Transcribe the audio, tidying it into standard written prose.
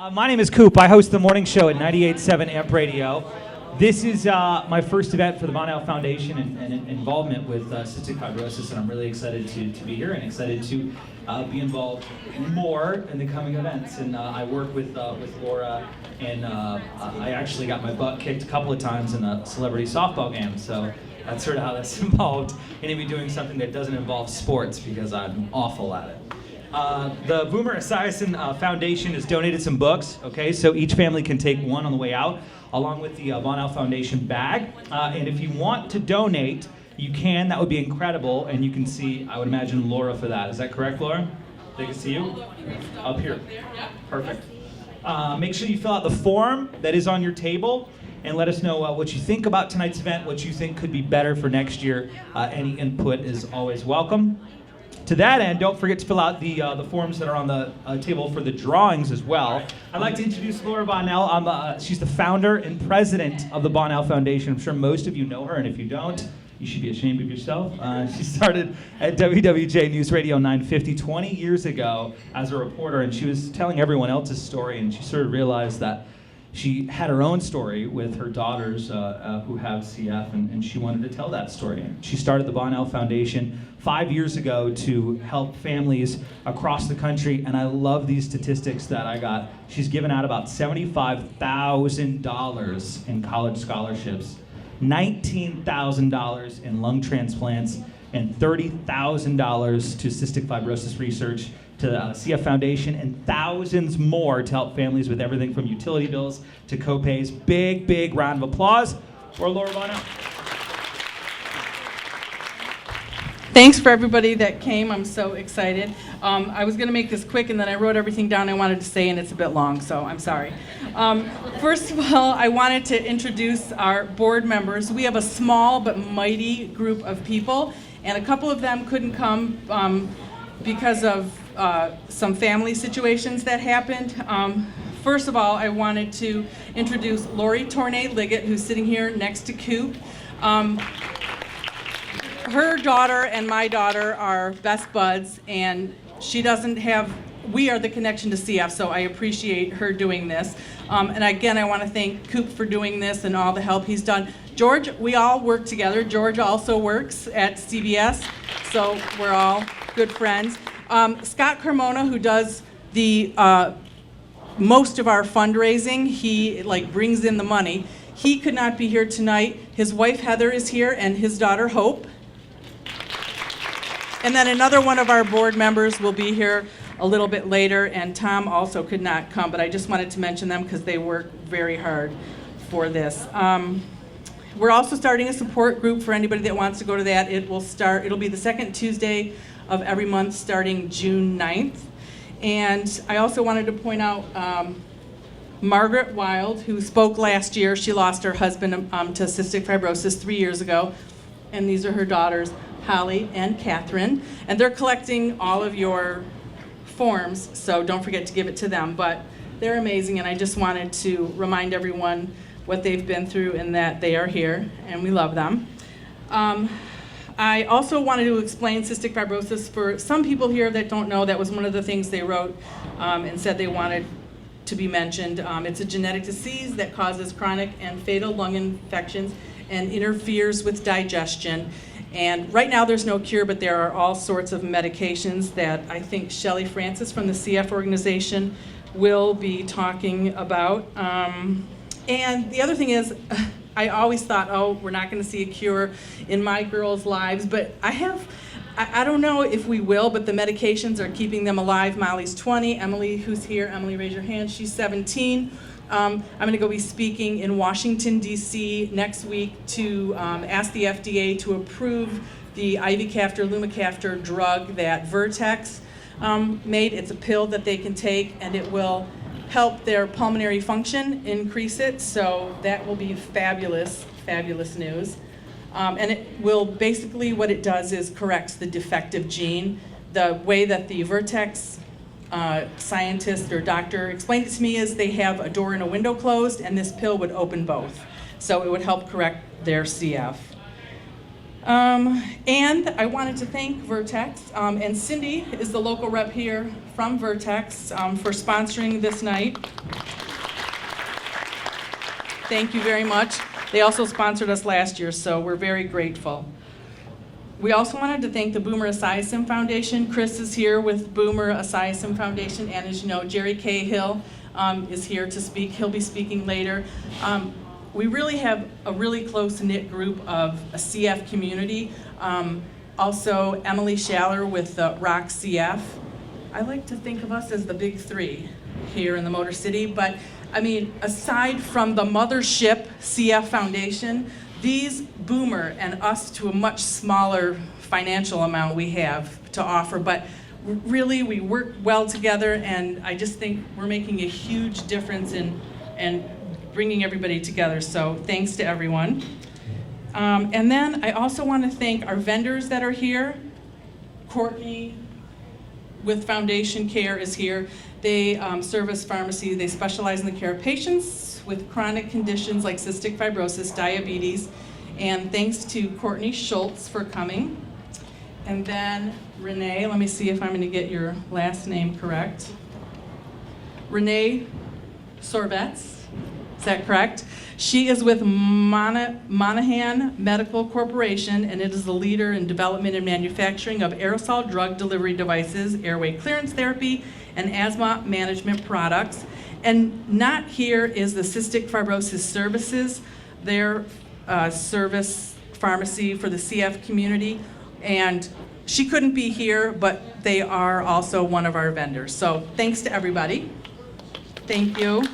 My name is Coop. I host the morning show at 98.7 AMP Radio. This is my first event for the Bonnell Foundation and involvement with cystic fibrosis, and I'm really excited to be here and excited to be involved more in the coming events. And I work with Laura, and I actually got my butt kicked a couple of times in a celebrity softball game, so that's sort of how that's involved in me doing something that doesn't involve sports because I'm awful at it. The Boomer Esiason Foundation has donated some books, okay, so each family can take one on the way out, along with the Bonnell Foundation bag. And if you want to donate, you can. That would be incredible. And you can see, I would imagine, Laura for that. Is that correct, Laura? They can see you? Up here. Perfect. Make sure you fill out the form that is on your table and let us know what you think about tonight's event, what you think could be better for next year. Any input is always welcome. To that end, don't forget to fill out the forms that are on the table for the drawings as well. I'd like to introduce Laura Bonnell. She's the founder and president of the Bonnell Foundation. I'm sure most of you know her, and if you don't, you should be ashamed of yourself. She started at WWJ News Radio 950 20 years ago as a reporter, and she was telling everyone else's story, and she sort of realized that she had her own story with her daughters who have CF, and she wanted to tell that story. She started the Bonnell Foundation 5 years ago to help families across the country, and I love these statistics that I got. She's given out about $75,000 in college scholarships, $19,000 in lung transplants, and $30,000 to cystic fibrosis research, to the CF Foundation, and thousands more to help families with everything from utility bills to co-pays. Big, big round of applause for Laura Bonnell. Thanks for everybody that came. I'm so excited. I was going to make this quick, and then I wrote everything down I wanted to say, and it's a bit long, so I'm sorry. First of all, I wanted to introduce our board members. We have a small but mighty group of people, and a couple of them couldn't come because of some family situations that happened. First of all, I wanted to introduce Lori Tornay-Liggett, who's sitting here next to Coop. Her daughter and my daughter are best buds, and we are the connection to CF, so I appreciate her doing this. And again, I want to thank Coop for doing this and all the help he's done. George, we all work together. George also works at CBS, so we're all good friends. Scott Carmona, who does the most of our fundraising, he brings in the money. He could not be here tonight. His wife Heather is here, and his daughter Hope. And then another one of our board members will be here a little bit later, and Tom also could not come, but I just wanted to mention them because they work very hard for this. We're also starting a support group for anybody that wants to go to that. It'll be the second Tuesday of every month starting June 9th. And I also wanted to point out Margaret Wild, who spoke last year. She lost her husband to cystic fibrosis 3 years ago, and these are her daughters, Holly and Catherine, and they're collecting all of your forms, so don't forget to give it to them. But they're amazing, and I just wanted to remind everyone what they've been through and that they are here, and we love them. I also wanted to explain cystic fibrosis for some people here that don't know. That was one of the things they wrote and said they wanted to be mentioned. It's a genetic disease that causes chronic and fatal lung infections and interferes with digestion. And right now there's no cure, but there are all sorts of medications that I think Shelley Francis from the CF organization will be talking about. And the other thing is, I always thought, oh, we're not going to see a cure in my girls' lives, but I don't know if we will, but the medications are keeping them alive. Molly's 20, Emily, who's here, Emily, raise your hand, she's 17. I'm going to go be speaking in Washington, D.C. next week to ask the FDA to approve the ivacaftor, lumacaftor drug that Vertex made. It's a pill that they can take, and it will help their pulmonary function, increase it. So that will be fabulous, fabulous news. And it will basically, what it does is corrects the defective gene. The way that the Vertex scientist or doctor explained it to me is they have a door and a window closed, and this pill would open both. So it would help correct their CF. And I wanted to thank Vertex, and Cindy is the local rep here from Vertex for sponsoring this night. Thank you very much. They also sponsored us last year, so we're very grateful. We also wanted to thank the Boomer Esiason Foundation. Chris is here with Boomer Esiason Foundation, and as you know, Jerry Cahill is here to speak. He'll be speaking later. We really have a really close-knit group of a CF community. Also, Emily Schaller with Rock CF. I like to think of us as the big three here in the Motor City, but I mean, aside from the mothership CF Foundation, these Boomer and us to a much smaller financial amount we have to offer, but really we work well together, and I just think we're making a huge difference in bringing everybody together, so thanks to everyone. And then I also want to thank our vendors that are here. Courtney with Foundation Care is here. They service pharmacy. They specialize in the care of patients with chronic conditions like cystic fibrosis, diabetes, and thanks to Courtney Schultz for coming. And then Renee, let me see if I'm going to get your last name correct. Renee Sorvetz. Is that correct? She is with Monahan Medical Corporation, and it is the leader in development and manufacturing of aerosol drug delivery devices, airway clearance therapy, and asthma management products. And not here is the Cystic Fibrosis Services, their service pharmacy for the CF community. And she couldn't be here, but they are also one of our vendors. So thanks to everybody. Thank you.